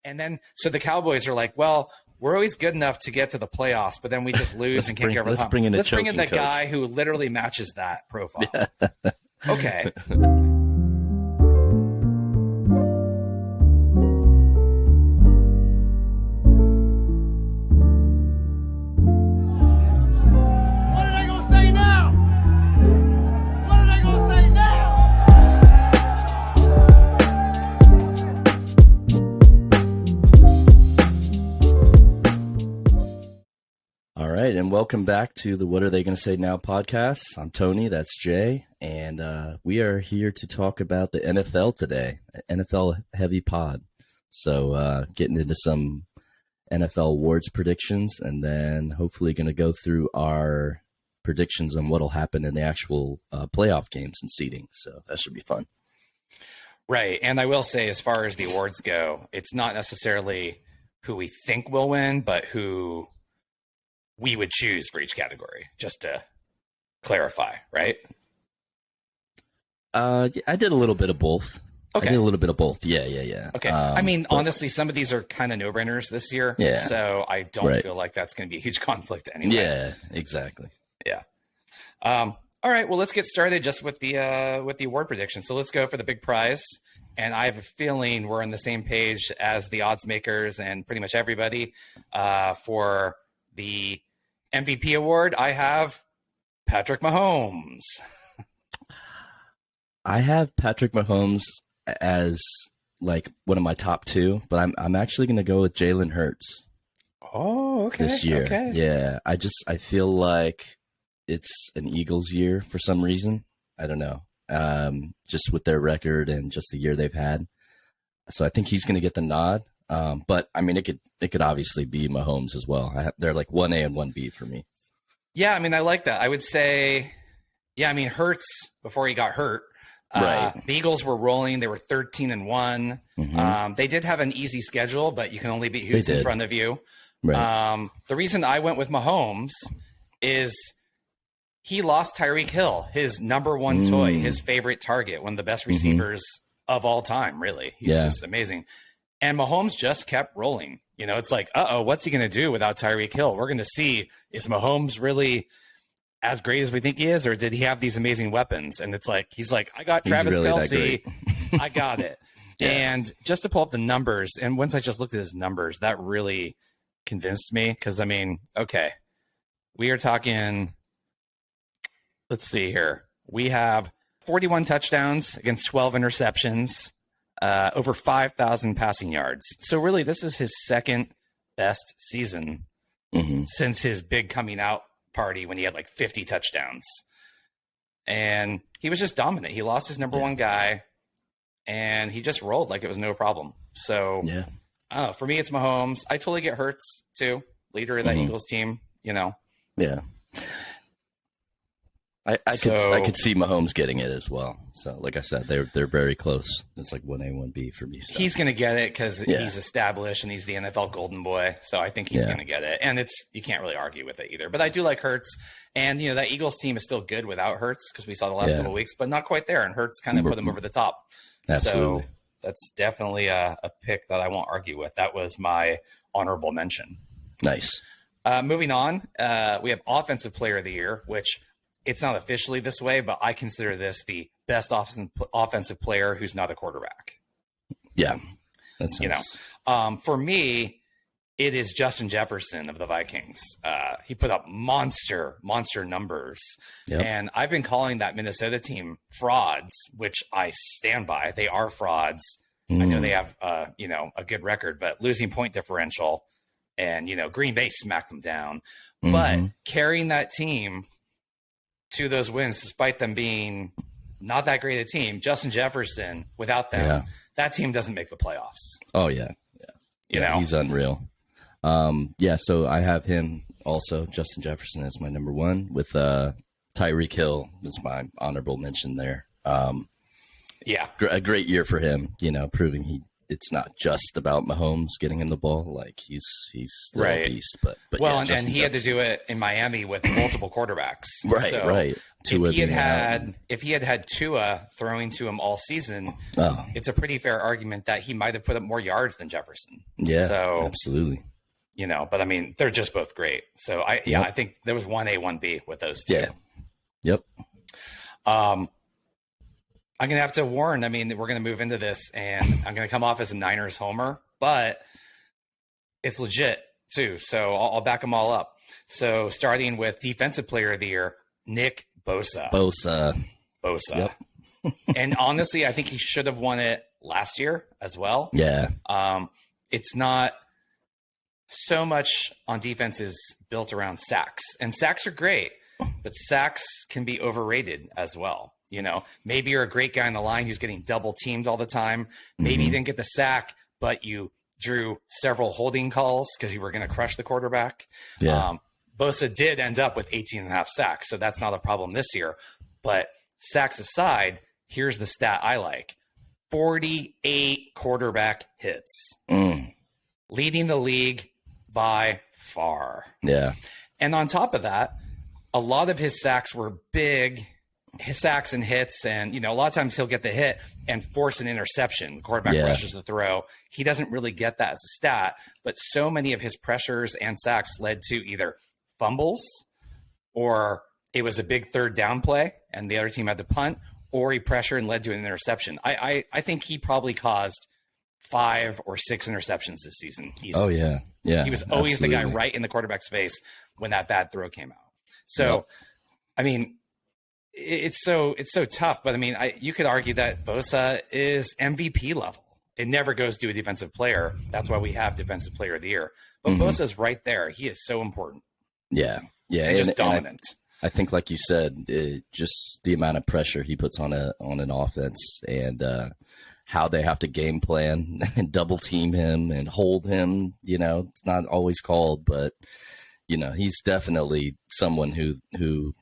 And then, so the Cowboys are like, well, we're always good enough to get to the playoffs, but then we just lose and can't get over the hump. Let's bring in the guy who literally matches that profile. Yeah. Okay. And welcome back to the What Are They Going to Say Now podcast. I'm Tony, that's Jay, and we are here to talk about the NFL today, NFL heavy pod. So getting into some NFL awards predictions, and then hopefully going to go through our predictions on what will happen in the actual playoff games and seeding. So that should be fun. Right, and I will say, as far as the awards go, it's not necessarily who we think will win, but who we would choose for each category, just to clarify, right? I did a little bit of both. Okay. I did a little bit of both. Yeah. Okay. I mean, honestly, some of these are kind of no-brainers this year. Yeah. So I don't feel like that's going to be a huge conflict anyway. Yeah, exactly. Yeah. All right. Well, let's get started just with the award prediction. So let's go for the big prize. And I have a feeling we're on the same page as the odds makers and pretty much everybody for the MVP award. I have Patrick Mahomes. I have Patrick Mahomes as like one of my top two, but I'm actually going to go with Jalen Hurts. Oh, okay. This year. Okay. Yeah. I feel like it's an Eagles year for some reason. I don't know. Just with their record and just the year they've had. So I think he's going to get the nod. But I mean, it could obviously be Mahomes as well. They're like 1A and 1B for me. Yeah, I mean, I like that. I would say, yeah, I mean, Hurts before he got hurt. Right. The Eagles were rolling. They were 13-1. Mm-hmm. They did have an easy schedule, but you can only beat who's in front of you. Right. The reason I went with Mahomes is he lost Tyreek Hill, his number one toy, his favorite target, one of the best receivers of all time, really. He's just amazing. And Mahomes just kept rolling. You know, it's like, what's he going to do without Tyreek Hill? We're going to see, is Mahomes really as great as we think he is, or did he have these amazing weapons? And it's like, he's like, I got Travis Kelce. I got it. Yeah. And just to pull up the numbers, and once I just looked at his numbers, that really convinced me. Because, I mean, okay, we are talking, let's see here. We have 41 touchdowns against 12 interceptions. Over 5,000 passing yards. So really, this is his second best season since his big coming out party when he had like 50 touchdowns. And he was just dominant. He lost his number one guy, and he just rolled like it was no problem. So, I don't know. For me, it's Mahomes. I totally get Hurts, too. Leader of that Eagles team, you know. Yeah. I could see Mahomes getting it as well. So, like I said, they're very close. It's like 1A, 1B for me. So. He's going to get it because he's established and he's the NFL golden boy. So I think he's going to get it. And you can't really argue with it either. But I do like Hurts. And, you know, that Eagles team is still good without Hurts because we saw the last couple of weeks, but not quite there. And Hurts kind of put them over the top. Absolutely. So that's definitely a pick that I won't argue with. That was my honorable mention. Nice. Moving on, we have Offensive Player of the Year, which – it's not officially this way, but I consider this the best offensive player who's not a quarterback. Yeah. You know, for me, it is Justin Jefferson of the Vikings. He put up monster numbers. Yep. And I've been calling that Minnesota team frauds, which I stand by. They are frauds. I know they have, a good record, but losing point differential and, Green Bay smacked them down. But carrying that team to those wins, despite them being not that great a team, Justin Jefferson, without them, that team doesn't make the playoffs. Oh, yeah. You know? He's unreal. So I have him also, Justin Jefferson, as my number one, with Tyreek Hill is my honorable mention there. A great year for him, proving he it's not just about Mahomes getting him the ball. Like he's still a beast. But well, yeah, and he had to do it in Miami with multiple quarterbacks. Right, so right. If he had had Tua throwing to him all season, it's a pretty fair argument that he might have put up more yards than Jefferson. Yeah, so absolutely. But I mean, they're just both great. So I think there was 1A, 1B with those two. Yeah. Yep. I'm going to have to warn, I mean, we're going to move into this and I'm going to come off as a Niners homer, but it's legit too. So I'll back them all up. So starting with defensive player of the year, Nick Bosa. Yep. And honestly, I think he should have won it last year as well. Yeah. It's not so much on defense is built around sacks, and sacks are great, but sacks can be overrated as well. Maybe you're a great guy on the line who's getting double teamed all the time. Maybe you didn't get the sack, but you drew several holding calls because you were going to crush the quarterback. Yeah. Bosa did end up with 18.5 sacks, so that's not a problem this year. But sacks aside, here's the stat I like. 48 quarterback hits. Leading the league by far. Yeah. And on top of that, a lot of his sacks were big sacks and hits. And, a lot of times he'll get the hit and force an interception. The quarterback rushes the throw. He doesn't really get that as a stat, but so many of his pressures and sacks led to either fumbles or it was a big third down play and the other team had to punt, or he pressured and led to an interception. I think he probably caused 5 or 6 interceptions this season. Oh yeah. Yeah. He was always the guy right in the quarterback's face when that bad throw came out. So, I mean, it's so tough, but I mean, you could argue that Bosa is MVP level. It never goes to a defensive player. That's why we have defensive player of the year. But Bosa's right there. He is so important. Yeah. Yeah. And just dominant. I think, like you said, just the amount of pressure he puts on an offense and how they have to game plan and double team him and hold him. It's not always called, but he's definitely someone who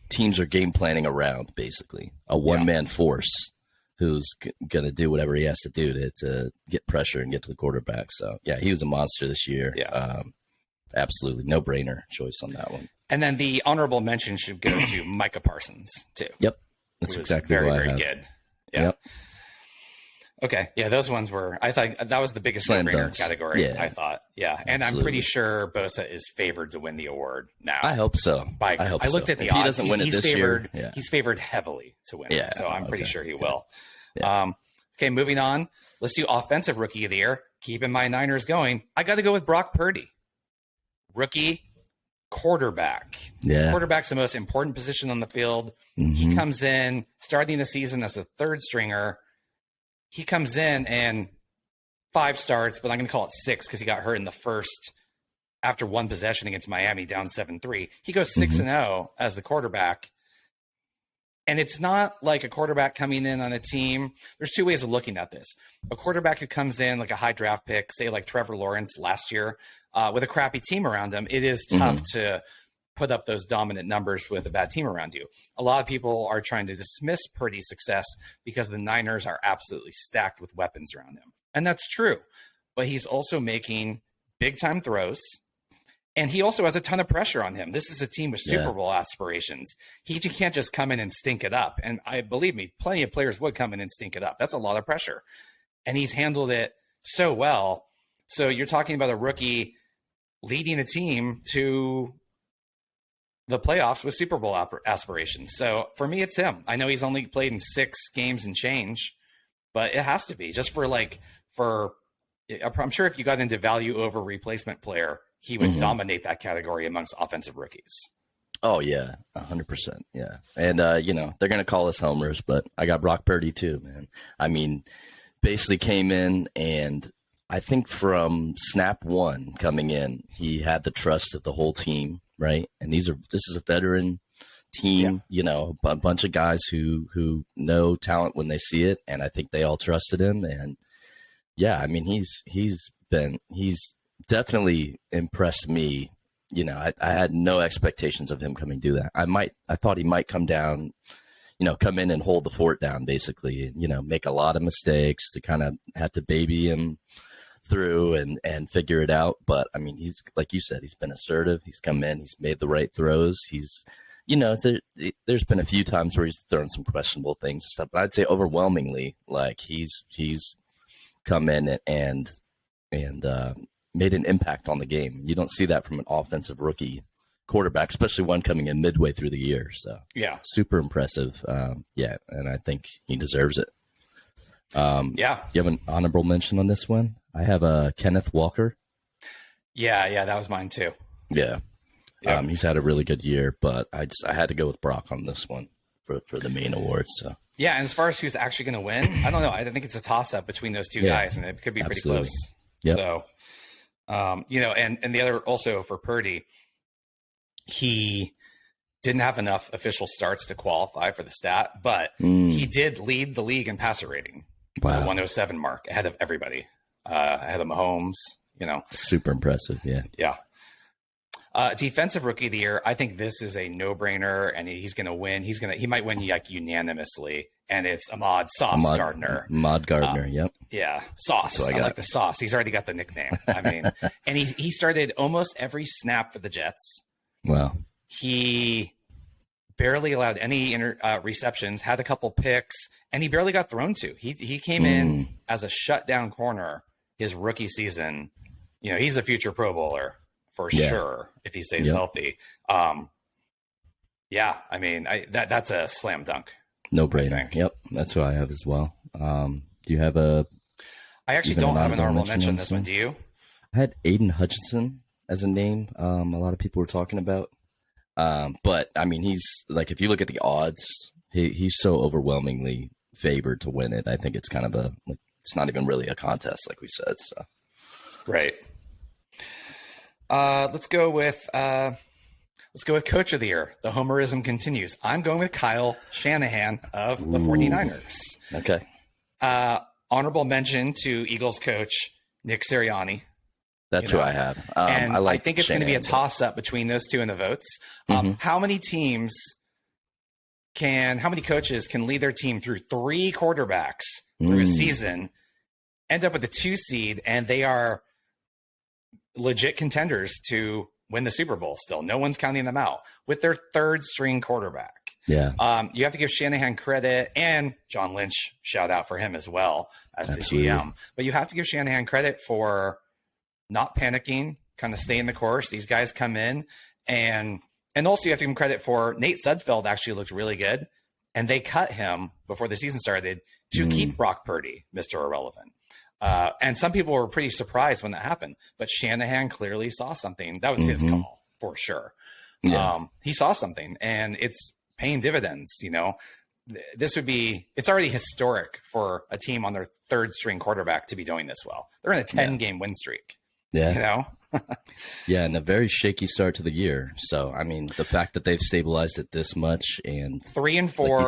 teams are game planning around. Basically, a one-man force who's going to do whatever he has to do to get pressure and get to the quarterback. So yeah, he was a monster this year. Yeah, absolutely, no brainer choice on that one. And then the honorable mention should go to Micah Parsons too. Yep, that's exactly very, what I very have. good. Yeah. Yep. Okay. Yeah, those ones were. I thought that was the biggest no-brainer category. Yeah. I thought. Yeah, and Absolutely. I'm pretty sure Bosa is favored to win the award now. I hope so. I looked at the if odds. He doesn't win it this favored. year. Yeah. He's favored heavily to win it, so I'm pretty sure he will. Yeah. Okay, moving on. Let's do offensive rookie of the year. Keeping my Niners going, I got to go with Brock Purdy. Rookie quarterback. Yeah. Quarterback's the most important position on the field. He comes in starting the season as a third stringer. He comes in and 5 starts, but I'm going to call it 6 because he got hurt in the first after one possession against Miami down 7-3. He goes 6-0 as the quarterback. And it's not like a quarterback coming in on a team. There's 2 ways of looking at this. A quarterback who comes in like a high draft pick, say like Trevor Lawrence last year, with a crappy team around him, it is tough to put up those dominant numbers with a bad team around you. A lot of people are trying to dismiss Purdy's success because the Niners are absolutely stacked with weapons around him. And that's true. But he's also making big-time throws. And he also has a ton of pressure on him. This is a team with Super Bowl aspirations. He can't just come in and stink it up. And believe me, plenty of players would come in and stink it up. That's a lot of pressure. And he's handled it so well. So you're talking about a rookie leading a team to the playoffs with Super Bowl aspirations. So for me, it's him. I know he's only played in 6 games and change, but it has to be just I'm sure if you got into value over replacement player, he would dominate that category amongst offensive rookies. Oh yeah, 100%. Yeah. And they're going to call us homers, but I got Brock Purdy too, man. I mean, basically came in, and I think from snap 1 coming in, he had the trust of the whole team. Right. And this is a veteran team, a bunch of guys who know talent when they see it. And I think they all trusted him. And yeah, I mean, he's definitely impressed me. I had no expectations of him coming to do that. I thought he might come down, come in and hold the fort down, basically, make a lot of mistakes to kind of have to baby him through and figure it out. But I mean, he's, like you said, he's been assertive. He's come in, he's made the right throws. He's, there's been a few times where he's thrown some questionable things and stuff, but I'd say overwhelmingly, like he's come in and made an impact on the game. You don't see that from an offensive rookie quarterback, especially one coming in midway through the year. So yeah, super impressive. And I think he deserves it. Yeah. You have an honorable mention on this one? I have Kenneth Walker. Yeah, that was mine too. Yeah. Yep. He's had a really good year, but I had to go with Brock on this one for the main awards. So yeah, and as far as who's actually going to win, I don't know. I think it's a toss up between those two guys, and it could be pretty close. Yep. So, and the other also for Purdy, he didn't have enough official starts to qualify for the stat, but he did lead the league in passer rating. Wow. The 107 mark ahead of everybody, ahead of Mahomes. Super impressive. Yeah. Yeah. Defensive rookie of the year. I think this is a no-brainer, and he's going to win. He might win like unanimously, and it's Ahmad Gardner. Ahmad Gardner. Yep. Yeah, Sauce. I like the Sauce. He's already got the nickname. I mean, and he started almost every snap for the Jets. Wow. He barely allowed any receptions, had a couple picks, and he barely got thrown to. He came in as a shutdown corner his rookie season. He's a future Pro Bowler for sure if he stays healthy. Yeah, I mean, that's a slam dunk. No brainer. Yep, that's what I have as well. Do you have a? I actually don't have an honorable mention this one. Do you? I had Aiden Hutchinson as a name. A lot of people were talking about. But I mean, he's like, if you look at the odds, he's so overwhelmingly favored to win it. I think it's kind of it's not even really a contest, like we said. So, right. Let's go with Coach of the Year. The homerism continues. I'm going with Kyle Shanahan of the 49ers. Okay. Honorable mention to Eagles coach Nick Sirianni. That's who I have. And I think it's going to be a toss-up between those two in the votes. How many coaches can lead their team through 3 quarterbacks through a season, end up with a 2 seed, and they are legit contenders to win the Super Bowl still? No one's counting them out with their 3rd string quarterback. Yeah. You have to give Shanahan credit, and John Lynch, shout out for him as well as the GM. But you have to give Shanahan credit for not panicking, kind of staying the course. These guys come in, and also you have to give him credit for Nate Sudfeld actually looked really good, and they cut him before the season started to keep Brock Purdy, Mr. Irrelevant. And some people were pretty surprised when that happened, but Shanahan clearly saw something. That was his call for sure. Yeah. He saw something, and it's paying dividends. It's already historic for a team on their 3rd string quarterback to be doing this well. They're in a 10-game win streak. Yeah. Yeah, and a very shaky start to the year. So, I mean, the fact that they've stabilized it this much, and 3-4, like you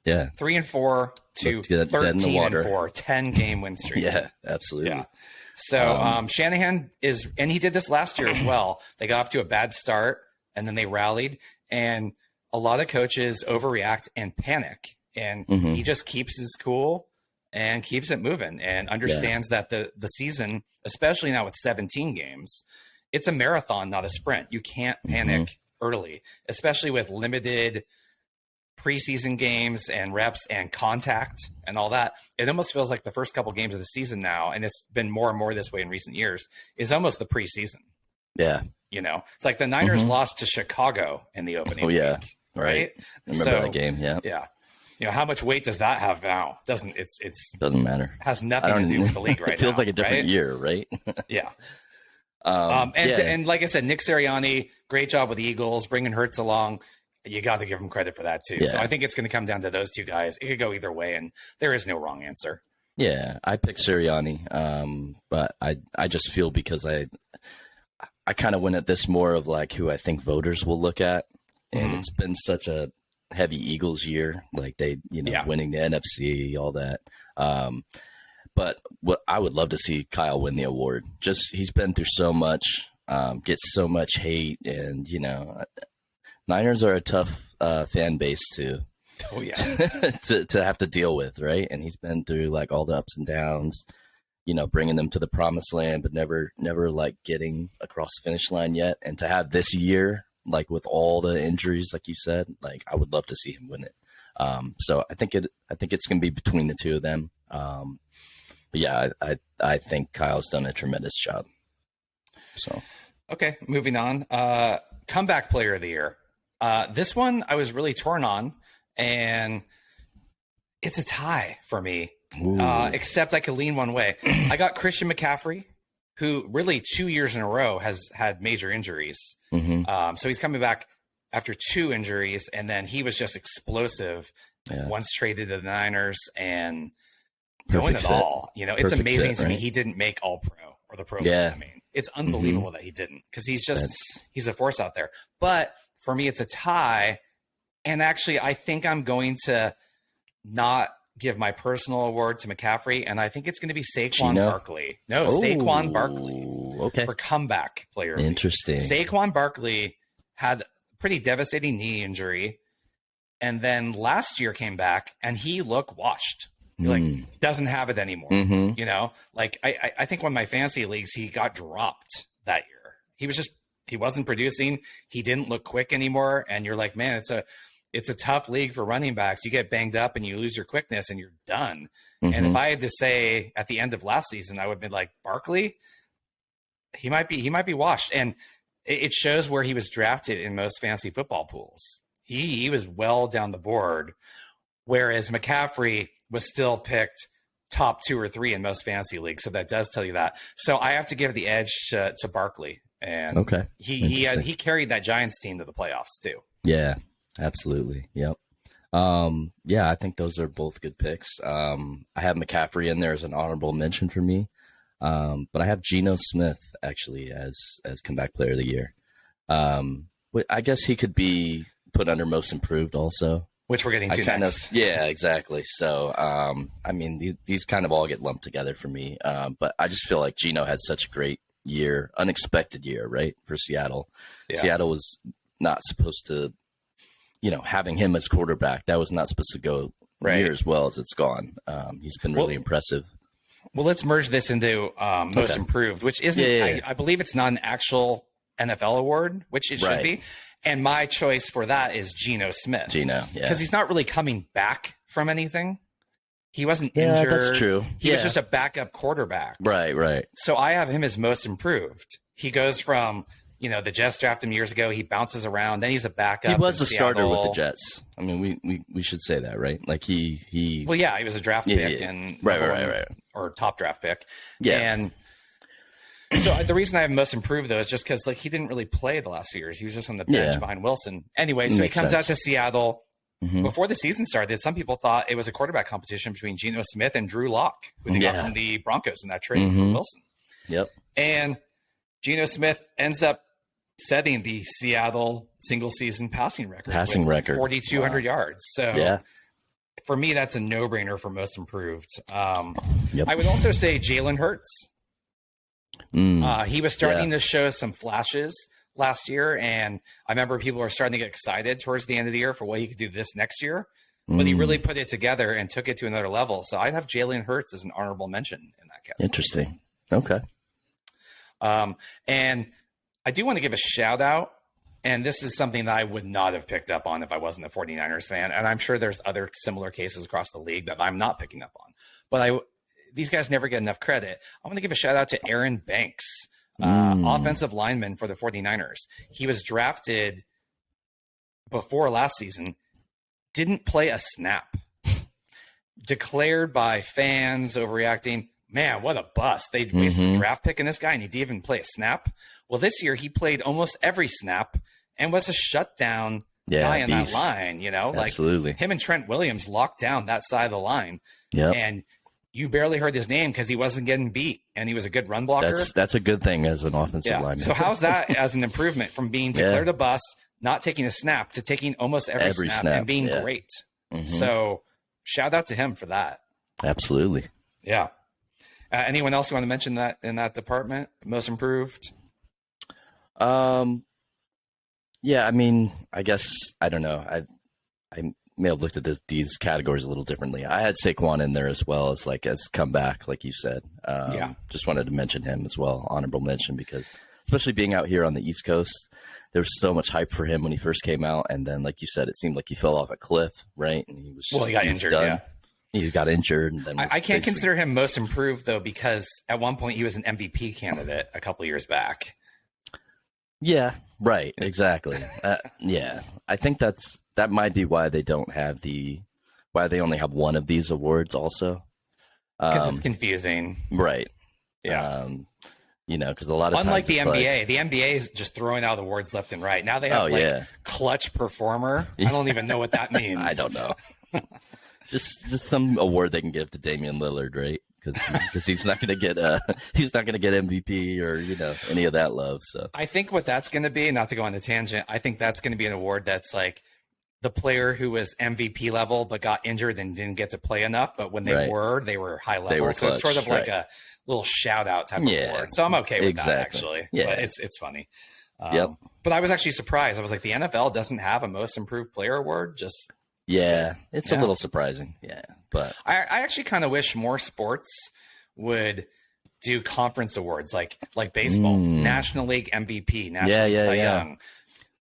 said, 3-4 to 13-4, 10-game win streak. Yeah, absolutely. Yeah. So Shanahan and he did this last year as well. They got off to a bad start, and then they rallied. And a lot of coaches overreact and panic, and he just keeps his cool and keeps it moving, and understands that the season, especially now with 17 games, it's a marathon, not a sprint. You can't panic early, especially with limited preseason games and reps and contact and all that. It almost feels like the first couple games of the season now, and it's been more and more this way in recent years, is almost the preseason. Yeah. It's like the Niners lost to Chicago in the opening week, right? I remember that game. Yeah. Yeah. How much weight does that have now? Doesn't matter. Has nothing to do with the league right now. It feels like a different year, right? Yeah. And like I said, Nick Sirianni, great job with the Eagles, bringing Hurts along. You got to give him credit for that too. Yeah. So I think it's going to come down to those two guys. It could go either way, and there is no wrong answer. Yeah, I picked Sirianni, but I just feel because I kind of went at this more of like who I think voters will look at, and it's been such a heavy Eagles year, like they, winning the NFC, all that. But what I would love to see Kyle win the award. Just he's been through so much, gets so much hate, and Niners are a tough fan base to Oh yeah. to have to deal with, right? And he's been through like all the ups and downs, bringing them to the promised land, but never like getting across the finish line yet. And to have this year, like with all the injuries, like you said, like I would love to see him win it. So I think it's going to be between the two of them. But yeah, I think Kyle's done a tremendous job. So, okay, moving on. Comeback player of the year. This one I was really torn on, and it's a tie for me. Except I could lean one way. I got Christian McCaffrey, who really 2 years in a row has had major injuries. So he's coming back after 2 injuries, and then he was just explosive once traded to the Niners and doing it all. It's amazing to me he didn't make All Pro or the Pro Bowl. I mean, it's unbelievable that he didn't, because he's a force out there. But for me, it's a tie. And actually, I think I'm going to not give my personal award to McCaffrey, and I think it's going to be Saquon Barkley. No, Saquon Barkley for comeback player. Interesting. Saquon Barkley had a pretty devastating knee injury, and then last year came back, and he looked washed. Like, doesn't have it anymore. Like I think one of my fantasy leagues, he got dropped that year. He wasn't producing. He didn't look quick anymore. And you're like, man, it's a tough league for running backs. You get banged up and you lose your quickness and you're done. And if I had to say at the end of last season, I would have been like, Barkley, he might be washed. And it shows where he was drafted in most fantasy football pools. He was well down the board, whereas McCaffrey was still picked top 2 or 3 in most fantasy leagues. So that does tell you that. So I have to give the edge to Barkley. And he carried that Giants team to the playoffs too. Yeah, absolutely. Yep. I think those are both good picks. I have McCaffrey in there as an honorable mention for me. But I have Geno Smith actually as comeback player of the year. I guess he could be put under most improved also. Which we're getting to next. Yeah, exactly. So, I mean, these kind of all get lumped together for me. But I just feel like Geno had such a great year, unexpected year, right, for Seattle. Yeah. Seattle was not supposed to, having him as quarterback, that was not supposed to go near as well as it's gone. He's been really impressive. Well, let's merge this into most improved, which isn't, I believe it's not an actual NFL award, which it should be. And my choice for that is Geno Smith. Because he's not really coming back from anything. He wasn't injured. That's true. He was just a backup quarterback. Right. So I have him as most improved. He goes from, the Jets drafted him years ago. He bounces around. Then he's a backup. He was the starter with the Jets. I mean, we should say that, right? Like he. Well, yeah, he was a draft pick and right, or top draft pick. Yeah, and so the reason I have most improved though is just because he didn't really play the last few years. He was just on the bench behind Wilson. Anyway, so he comes out to Seattle. Before the season started, some people thought it was a quarterback competition between Geno Smith and Drew Lock, who they got from the Broncos in that trade for Wilson. Yep. And Geno Smith ends up setting the Seattle single-season passing record. 4,200 yards. So for me, that's a no-brainer for most improved. I would also say Jalen Hurts. He was starting to show some flashes last year, and I remember people were starting to get excited towards the end of the year for what he could do this next year. But he really put it together and took it to another level. So I'd have Jalen Hurts as an honorable mention in that category. Interesting. Okay. And I do want to give a shout out, and this is something that I would not have picked up on if I wasn't a 49ers fan. And I'm sure there's other similar cases across the league that I'm not picking up on. But these guys never get enough credit. I want to give a shout out to Aaron Banks, offensive lineman for the 49ers. He was drafted before last season, didn't play a snap. Declared by fans overreacting. Man, what a bust. They wasted a draft pick in this guy, and he didn't even play a snap. Well, this year he played almost every snap and was a shutdown guy on that line. Absolutely. Like him and Trent Williams locked down that side of the line. Yep. And you barely heard his name because he wasn't getting beat, and he was a good run blocker. That's a good thing as an offensive lineman. So how's that as an improvement from being declared a bust, not taking a snap, to taking almost every snap and being great? So shout out to him for that. Absolutely. Yeah. Anyone else you want to mention that in that department? Most improved? Yeah, I mean, I guess, I don't know. may have looked at these categories a little differently. I had Saquon in there as well as comeback, like you said. Just wanted to mention him as well, honorable mention, because especially being out here on the East Coast, there was so much hype for him when he first came out, and then, like you said, it seemed like he fell off a cliff, right? And he was he got injured. Done. Yeah, he got injured. And then I can't consider him most improved though, because at one point he was an MVP candidate a couple years back. Yeah, right, exactly. Yeah, I think that might be why they why they only have one of these awards also. Because it's confusing. Right. Yeah. Because a lot of unlike times the NBA, the NBA is just throwing out awards left and right. Now they have clutch performer. I don't even know what that means. I don't know. just some award they can give to Damian Lillard, right? Because he's not going to get MVP or any of that love. So I think what that's going to be, not to go on a tangent, I think that's going to be an award that's like the player who was MVP level but got injured and didn't get to play enough. But when they were high level, so it's sort of like a little shout out type of award. So I'm okay with that actually. Yeah, but it's funny. But I was actually surprised. I was like, the NFL doesn't have a most improved player award. It's a little surprising. Yeah, but I actually kind of wish more sports would do conference awards like baseball, National League MVP, National League Cy Young,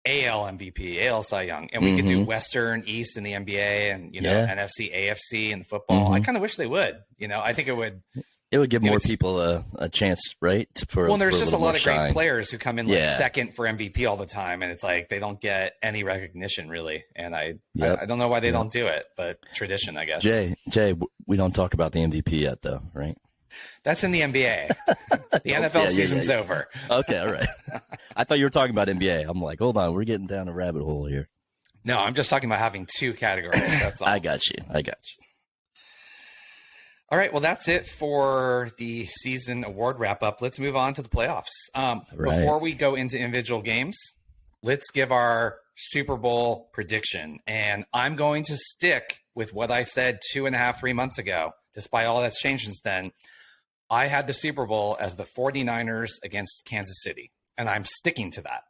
AL MVP, AL Cy Young, and we could do Western, East in the NBA, and NFC, AFC in football. I kind of wish they would. I think it would. It would give more people a chance, right? There's just a lot of great players who come in second for MVP all the time, and it's like they don't get any recognition really. And I don't know why they don't do it, but tradition, I guess. Jay, we don't talk about the MVP yet, though, right? That's in the NBA. The NFL season's over. Okay, all right. I thought you were talking about NBA. I'm like, hold on, we're getting down a rabbit hole here. No, I'm just talking about having two categories. That's all. I got you. All right, well, that's it for the season award wrap-up. Let's move on to the playoffs. Before we go into individual games, let's give our Super Bowl prediction. And I'm going to stick with what I said 3 months ago, despite all that's changed since then. I had the Super Bowl as the 49ers against Kansas City, and I'm sticking to that.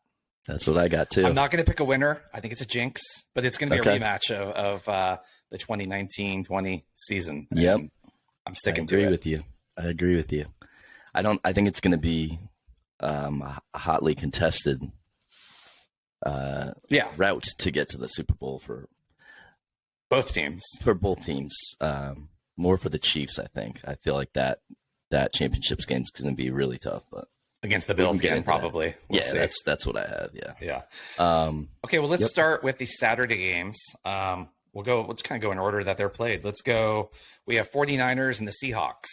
That's what I got, too. I'm not going to pick a winner. I think it's a jinx, but it's going to be a rematch of the 2019-20 season. Yep. I'm sticking to it. I agree with you. I think it's going to be a hotly contested route to get to the Super Bowl for both teams. More for the Chiefs, I think. I feel like that championship game is going to be really tough, but against the Bills again, probably. We'll see. That's what I have. Yeah. Okay, well, let's start with the Saturday games. Let's kind of go in order that they're played. Let's go. We have 49ers and the Seahawks.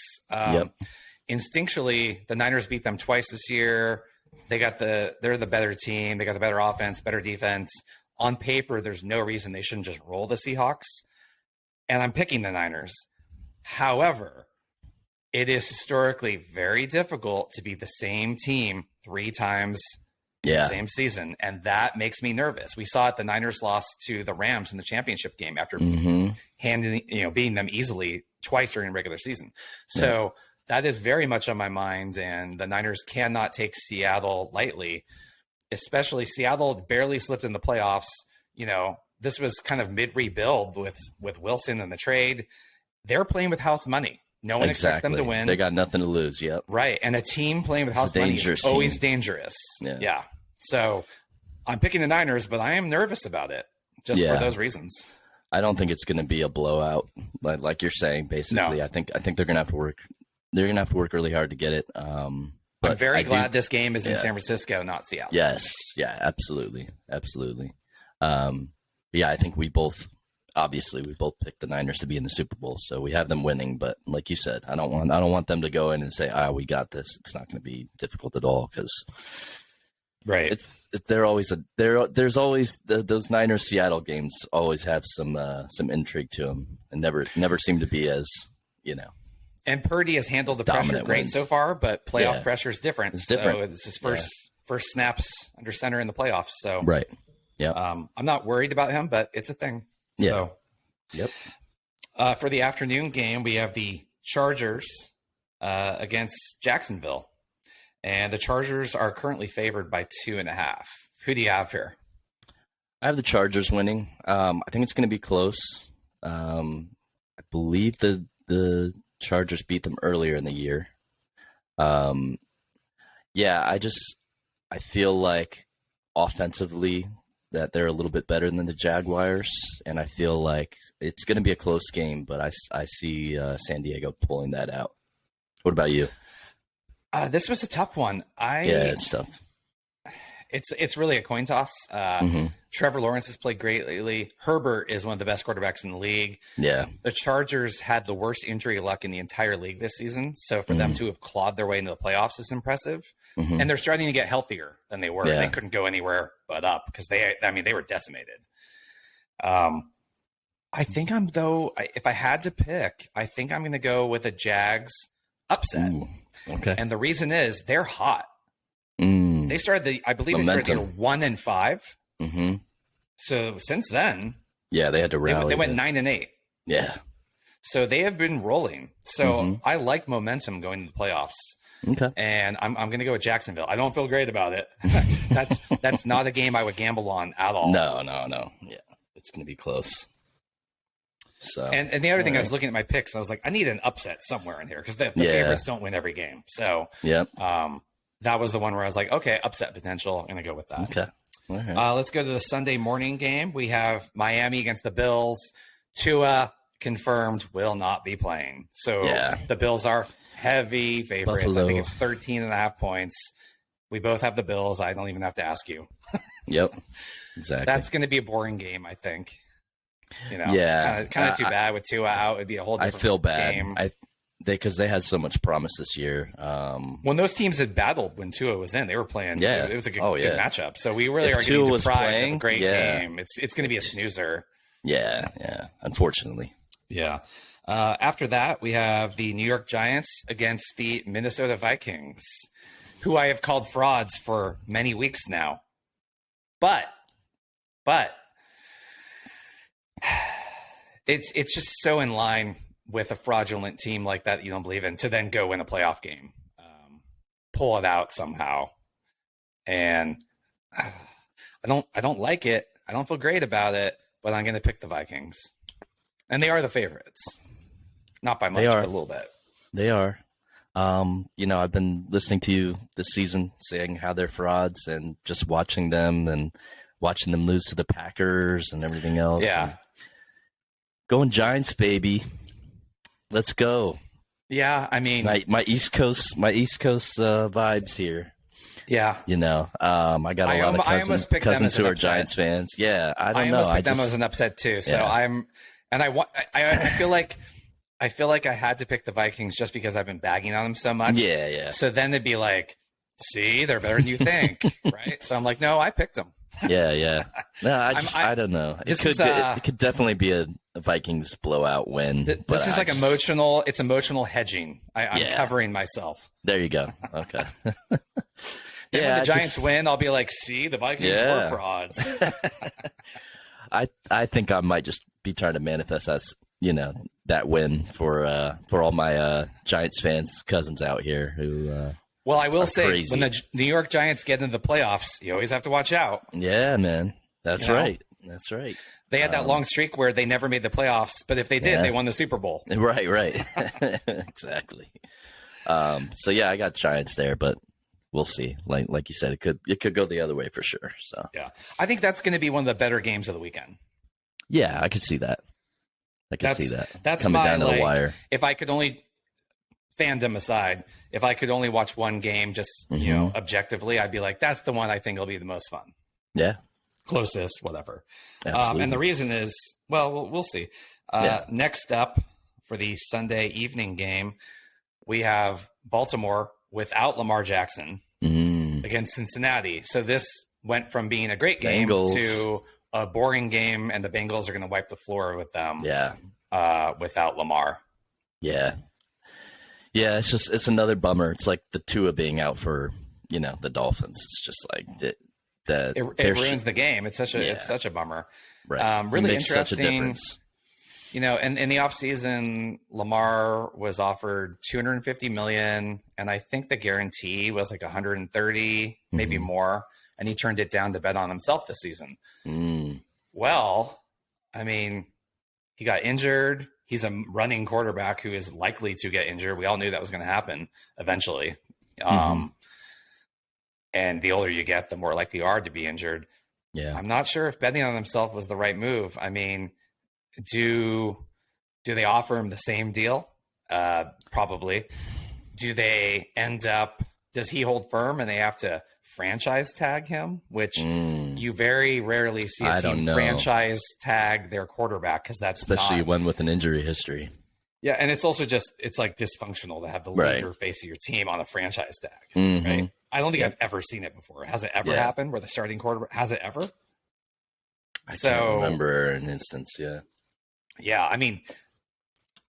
Instinctually, the Niners beat them twice this year. They're the better team. They got the better offense, better defense. On paper, there's no reason they shouldn't just roll the Seahawks. And I'm picking the Niners. However, it is historically very difficult to beat the same team 3 times in the same season, and that makes me nervous. We saw it. The Niners lost to the Rams in the championship game after beating them easily twice during the regular season. So that is very much on my mind, and the Niners cannot take Seattle lightly, especially Seattle barely slipped in the playoffs. This was kind of mid-rebuild with Wilson and the trade. They're playing with house money. No one expects them to win. They got nothing to lose. Yep. Right. And a team playing with house money is always dangerous. Yeah. So I'm picking the Niners, but I am nervous about it just for those reasons. I don't think it's going to be a blowout, like you're saying. Basically, no. I think they're going to have to work. They're going to have to work really hard to get it. But I'm very glad this game is in San Francisco, not Seattle. Yes. Yeah. Absolutely. I think we both picked the Niners to be in the Super Bowl, so we have them winning. But like you said, I don't want them to go in and say, we got this. It's not going to be difficult at all because. Right. There's always those Niners Seattle games always have some intrigue to them and never seem to be as, And Purdy has handled the pressure great so far, but playoff pressure is different. It's different. So it's his first snaps under center in the playoffs. So right. Yeah. I'm not worried about him, but it's a thing. Yeah. So yep. For the afternoon game, we have the Chargers against Jacksonville. And the Chargers are currently favored by 2.5. Who do you have here? I have the Chargers winning. I think it's going to be close. I believe the Chargers beat them earlier in the year. Um, yeah, I feel like offensively that they're a little bit better than the Jaguars, and I feel like it's going to be a close game, but I see San Diego pulling that out. What about you? This was a tough one. Yeah, it's tough. It's really a coin toss. Trevor Lawrence has played great lately. Herbert is one of the best quarterbacks in the league. Yeah. The Chargers had the worst injury luck in the entire league this season. So for them to have clawed their way into the playoffs is impressive. And they're starting to get healthier than they were. Yeah. They couldn't go anywhere but up because they were decimated. I think if I had to pick, I think I'm going to go with a Jags upset. Ooh, okay. And the reason is they're hot. They started I believe Momentum. they started 1-5. So since then, yeah, they had to rally. They went 9-8. Yeah. So they have been rolling. So I like momentum going into the playoffs. Okay. And I'm going to go with Jacksonville. I don't feel great about it. That's not a game I would gamble on at all. No. Yeah, it's going to be close. So and the other thing, I was looking at my picks. I was like, I need an upset somewhere in here because the favorites don't win every game. So that was the one where I was like, okay, upset potential. I'm going to go with that. Okay. All right. Let's go to the Sunday morning game. We have Miami against the Bills. Tua confirmed will not be playing. So the Bills are heavy favorites. Buffalo. I think it's 13.5 points. We both have the Bills. I don't even have to ask you. Yep. Exactly. That's going to be a boring game, I think. Yeah. Kind of too bad with Tua out. It'd be a whole different I feel bad. game. Because they had so much promise this year. When those teams had battled when Tua was in, they were playing. Yeah, it was a good matchup. So we really are getting deprived of a great game. It's going to be a snoozer. Yeah. Unfortunately. Yeah. After that, we have the New York Giants against the Minnesota Vikings, who I have called frauds for many weeks now. But it's just so in line with a fraudulent team like that you don't believe in to then go win a playoff game, pull it out somehow. And I don't like it. I don't feel great about it, but I'm going to pick the Vikings. And they are the favorites. Not by much, but a little bit. They are. I've been listening to you this season saying how they're frauds and just watching them lose to the Packers and everything else. Yeah. Going Giants, baby. Let's go. Yeah, I mean, my East Coast vibes here. Yeah, I got a lot of cousins who are Giants fans. Yeah, I don't know. I almost picked them as an upset too. So I feel like I had to pick the Vikings just because I've been bagging on them so much. Yeah. So then it'd be like, see, they're better than you think, right? So I'm like, no, I picked them. Yeah. No, I don't know. It could definitely be a Vikings blowout win. This is like emotional. It's emotional hedging. I'm covering myself. There you go. Okay. When the Giants win, I'll be like, see, the Vikings were frauds. I think I might just be trying to manifest that win for all my Giants fans cousins out here who. Well, I will say, crazy. When the New York Giants get into the playoffs, you always have to watch out. Yeah, man. That's right. That's right. They had that long streak where they never made the playoffs, but if they did, they won the Super Bowl. Right. Exactly. So yeah, I got Giants there, but we'll see. Like you said, it could go the other way for sure. So yeah, I think that's going to be one of the better games of the weekend. Yeah, I could see that. That's coming my down to the wire. If I could only, fandom aside, if I could only watch one game just objectively, I'd be like, that's the one I think will be the most fun. Yeah. Closest, whatever. And the reason is, we'll see. Next up for the Sunday evening game, we have Baltimore without Lamar Jackson against Cincinnati. So this went from being a great game to a boring game, and the Bengals are going to wipe the floor with them. Without Lamar. Yeah. Yeah, it's another bummer. It's like the Tua being out for, the Dolphins. It's just like it ruins the game. It's such a bummer. Right. Really interesting. Such a difference. In the offseason, Lamar was offered $250 million, and I think the guarantee was like $130, maybe more, and he turned it down to bet on himself this season. Well, I mean, he got injured. He's a running quarterback who is likely to get injured. We all knew that was going to happen eventually. And the older you get, the more likely you are to be injured. Yeah. I'm not sure if betting on himself was the right move. I mean, do they offer him the same deal? Probably. Do they end up, does he hold firm and they have to franchise tag him, which you very rarely see a team franchise tag their quarterback, because that's especially one with an injury history. Yeah, and it's also just, it's like dysfunctional to have the leader face of your team on a franchise tag, right? I don't think I've ever seen it before. Has it ever happened where the starting quarterback, has it ever? I can't remember an instance, Yeah, I mean,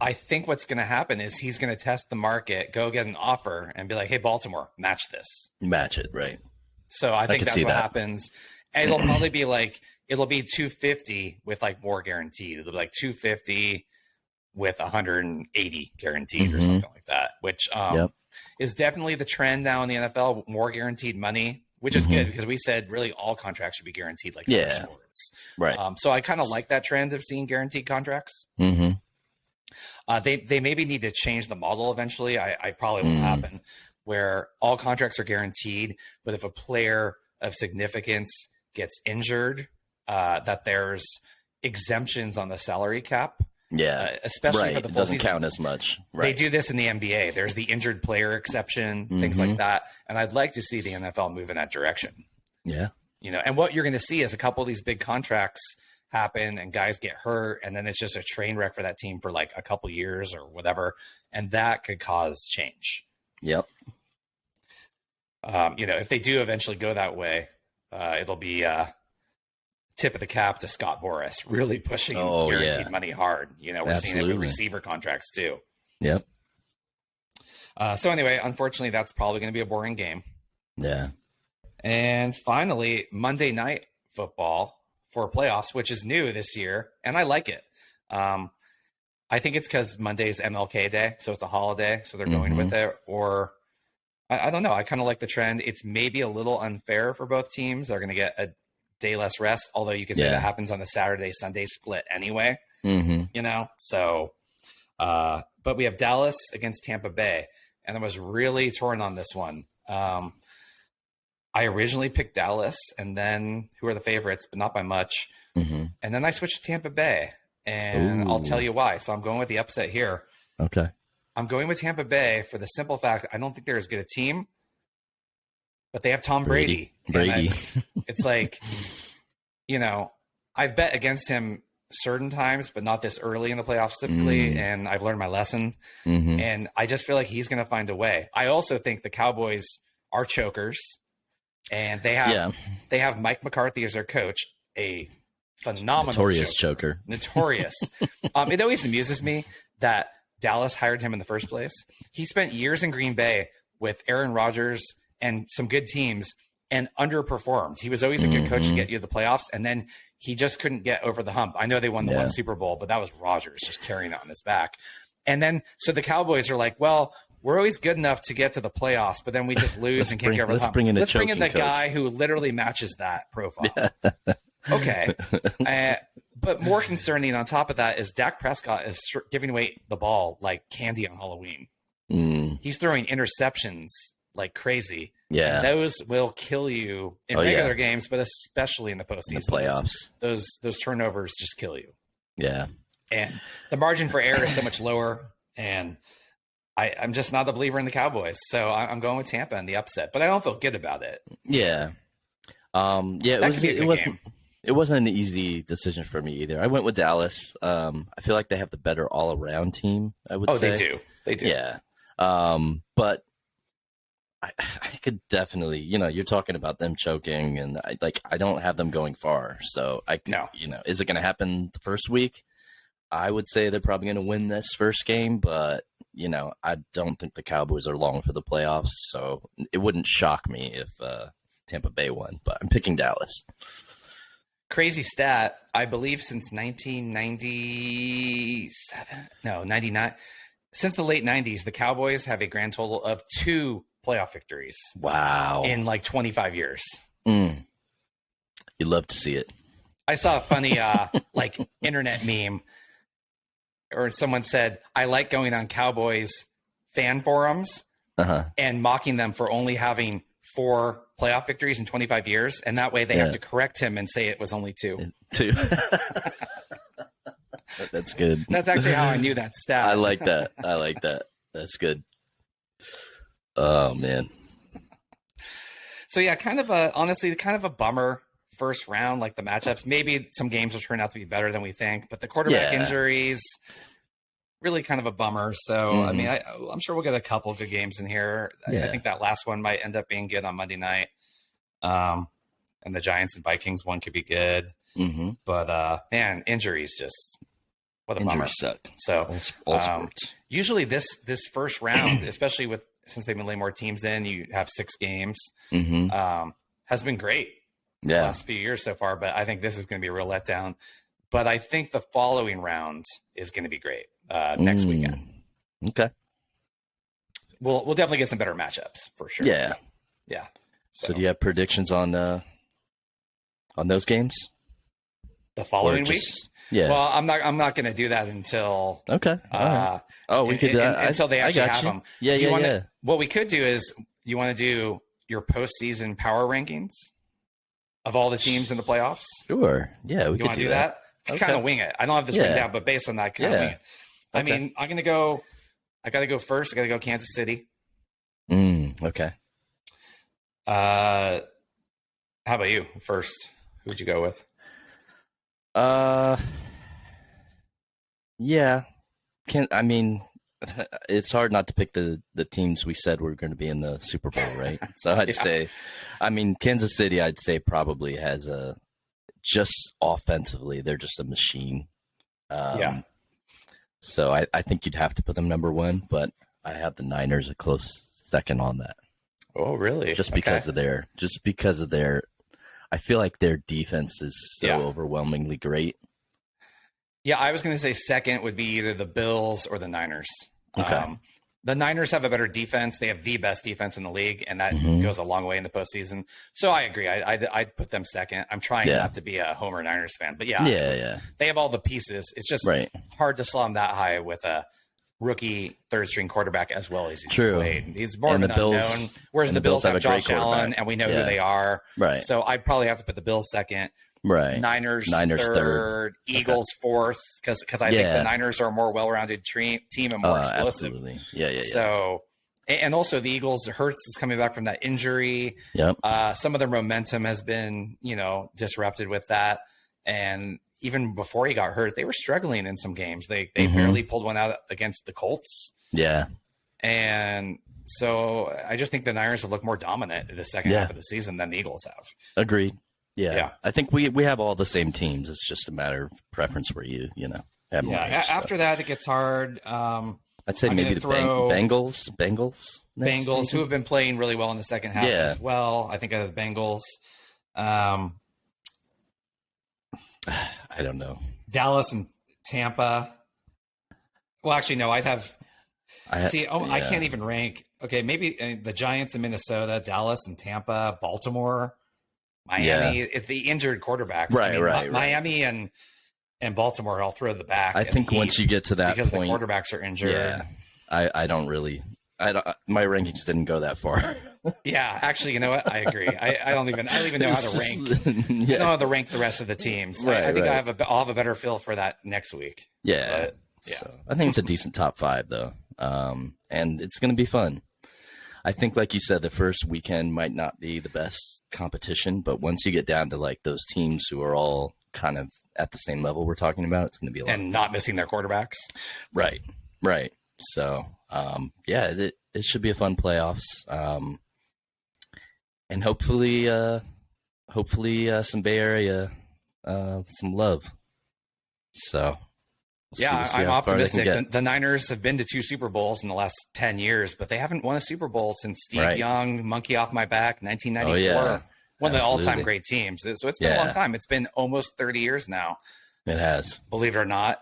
I think what's going to happen is he's going to test the market, go get an offer, and be like, hey, Baltimore, match this. Match it, right. So I think that's what happens. And it'll probably be like, it'll be 250 with like more guaranteed. It'll be like 250 with 180 guaranteed or something like that, which is definitely the trend now in the NFL, more guaranteed money, which is good because we said really all contracts should be guaranteed like other sports. Right. So I kind of like that trend of seeing guaranteed contracts. They maybe need to change the model eventually. I probably will happen where all contracts are guaranteed, but if a player of significance gets injured, that there's exemptions on the salary cap. Yeah, especially for the full doesn't season. Count as much. They do this in the NBA. There's the injured player exception, things like that. And I'd like to see the NFL move in that direction. Yeah. You know, and what you're going to see is a couple of these big contracts happen and guys get hurt, and then it's just a train wreck for that team for like a couple years or whatever. And that could cause change. Yep. You know, if they do eventually go that way, it'll be tip of the cap to Scott Boras, really pushing guaranteed money hard. You know, we're seeing it with receiver contracts too. Yep. So anyway, unfortunately, that's probably going to be a boring game. Yeah. And finally, Monday Night Football for playoffs, which is new this year, and I like it. I think it's because Monday's MLK Day, so it's a holiday, so they're going with it. Or I don't know. I kind of like the trend. It's maybe a little unfair for both teams. They're going to get a day less rest, although you could say that happens on the Saturday-Sunday split anyway. You know, so but we have Dallas against Tampa Bay, and I was really torn on this one. I originally picked Dallas, and then who are the favorites, but not by much. And then I switched to Tampa Bay, and I'll tell you why. So I'm going with the upset here. Okay. I'm going with Tampa Bay for the simple fact I don't think they're as good a team, but they have Tom Brady. It's like, you know, I've bet against him certain times, but not this early in the playoffs typically, and I've learned my lesson. And I just feel like he's going to find a way. I also think the Cowboys are chokers, and they have Mike McCarthy as their coach, a phenomenal notorious choker. Notorious. It always amuses me that Dallas hired him in the first place. He spent years in Green Bay with Aaron Rodgers and some good teams and underperformed. He was always a good coach to get you to the playoffs, and then he just couldn't get over the hump. I know they won the one Super Bowl, but that was Rodgers just carrying it on his back. And then so the Cowboys are like, well, we're always good enough to get to the playoffs, but then we just lose and can't get over the hump. Let's bring in the guy who literally matches that profile. Okay. But more concerning on top of that is Dak Prescott is giving away the ball like candy on Halloween. He's throwing interceptions like crazy. Yeah. And those will kill you in regular games, but especially in the postseason. The playoffs. Those turnovers just kill you. Yeah. And the margin for error is so much lower. And I'm just not a believer in the Cowboys. So I'm going with Tampa and the upset. But I don't feel good about it. Yeah. It wasn't an easy decision for me either. I went with Dallas. I feel like they have the better all-around team, I would say. They do. Yeah. But I could definitely, you're talking about them choking, and I don't have them going far. So is it going to happen the first week? I would say they're probably going to win this first game, but I don't think the Cowboys are long for the playoffs. So it wouldn't shock me if Tampa Bay won, but I'm picking Dallas. Crazy stat, I believe since 99. Since the late 90s, the Cowboys have a grand total of 2 playoff victories. Wow. In like 25 years. You love to see it. I saw a funny like internet meme, or someone said, I like going on Cowboys fan forums and mocking them for only having 4 playoff victories in 25 years. And that way they have to correct him and say it was only 2. 2. That's good. That's actually how I knew that stat. I like that. That's good. Oh, man. So, yeah, honestly, kind of a bummer first round, like the matchups. Maybe some games will turn out to be better than we think, but the quarterback injuries, really kind of a bummer. So, I mean, I'm sure we'll get a couple of good games in here. I think that last one might end up being good on Monday night. And the Giants and Vikings one could be good. But, man, injuries just, what a bummer. Suck. So, all sports. Usually this first round, especially since they've been laying more teams in, you have 6 games, has been great. The last few years so far, but I think this is going to be a real letdown. But I think the following round is going to be great next weekend. Okay. We'll definitely get some better matchups for sure. Yeah. So do you have predictions on those games? The following week? Yeah. Well, I'm not going to do that until we could until they actually have them. Yeah. What we could do is, you want to do your postseason power rankings of all the teams in the playoffs? Sure. Yeah, we could do that. Okay. Kind of wing it. I don't have this written down, but based on that, kind of wing it. I mean, I got to go first. I got to go Kansas City. Okay. How about you first? Who would you go with? Yeah. It's hard not to pick the teams we said were going to be in the Super Bowl, right? So I'd say, Kansas City, I'd say probably has just offensively, they're just a machine. So I think you'd have to put them number 1, but I have the Niners a close second on that. Oh, really? Just because of their, I feel like their defense is so overwhelmingly great. Yeah, I was going to say second would be either the Bills or the Niners. Okay. The Niners have a better defense. They have the best defense in the league, and that goes a long way in the postseason. So I agree. I'd put them second. I'm trying not to be a Homer Niners fan, but they have all the pieces. It's just hard to slow them that high with a rookie third-string quarterback as well as he's played. He's more of an unknown, whereas the Bills have Josh Allen, and we know who they are. Right. So I'd probably have to put the Bills second. Right. Niners third, Eagles fourth, because I think the Niners are a more well-rounded team and more explosive. Absolutely. Yeah. So, and also the Eagles, Hurts is coming back from that injury. Yep. Some of their momentum has been, disrupted with that. And even before he got hurt, they were struggling in some games. They barely pulled one out against the Colts. Yeah. And so I just think the Niners have looked more dominant in the second half of the season than the Eagles have. Agreed. Yeah. I think we have all the same teams. It's just a matter of preference where you have more. After that, it gets hard. I'd say maybe the Bengals. Bengals, who have been playing really well in the second half as well. I think of the Bengals. I don't know. Dallas and Tampa. Well, actually, no. I can't even rank. Okay, maybe the Giants in Minnesota, Dallas and Tampa, Baltimore, Miami. It's the injured quarterbacks. Right. Miami and Baltimore all throw the back. I think once you get to that because point, the quarterbacks are injured. I don't really. My rankings didn't go that far. Yeah, actually, you know what? I agree. I don't even know how to rank. I don't know how to rank the rest of the teams. I think I'll have a better feel for that next week. Yeah. So I think it's a decent top 5 though, and it's going to be fun. I think, like you said, the first weekend might not be the best competition, but once you get down to like those teams who are all kind of at the same level we're talking about, it's going to be a lot. And not missing their quarterbacks. Right. So, it should be a fun playoffs. And hopefully some Bay Area, some love. So. I'm optimistic. The Niners have been to 2 Super Bowls in the last 10 years, but they haven't won a Super Bowl since Steve Young, Monkey Off My Back, 1994. One of the all-time great teams. So it's been a long time. It's been almost 30 years now. It has. Believe it or not,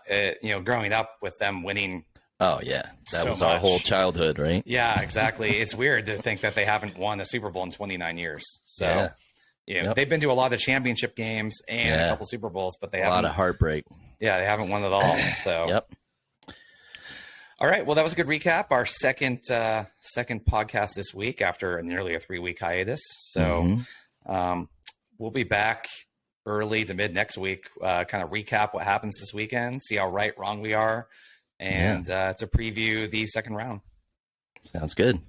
growing up with them winning. Oh, yeah. That was our whole childhood, right? Yeah, exactly. It's weird to think that they haven't won a Super Bowl in 29 years. So they've been to a lot of championship games and a couple Super Bowls, but they haven't. A lot of heartbreak. Yeah, they haven't won it all. So, Yep. All right. Well, that was a good recap. Our second podcast this week after nearly a 3-week hiatus. So we'll be back early to mid next week, kind of recap what happens this weekend, see how right, wrong we are, and to preview the second round. Sounds good.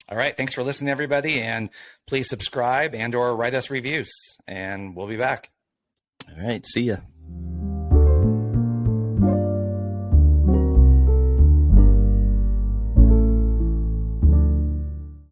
All right. Thanks for listening, everybody. And please subscribe and or write us reviews. And we'll be back. All right. See ya.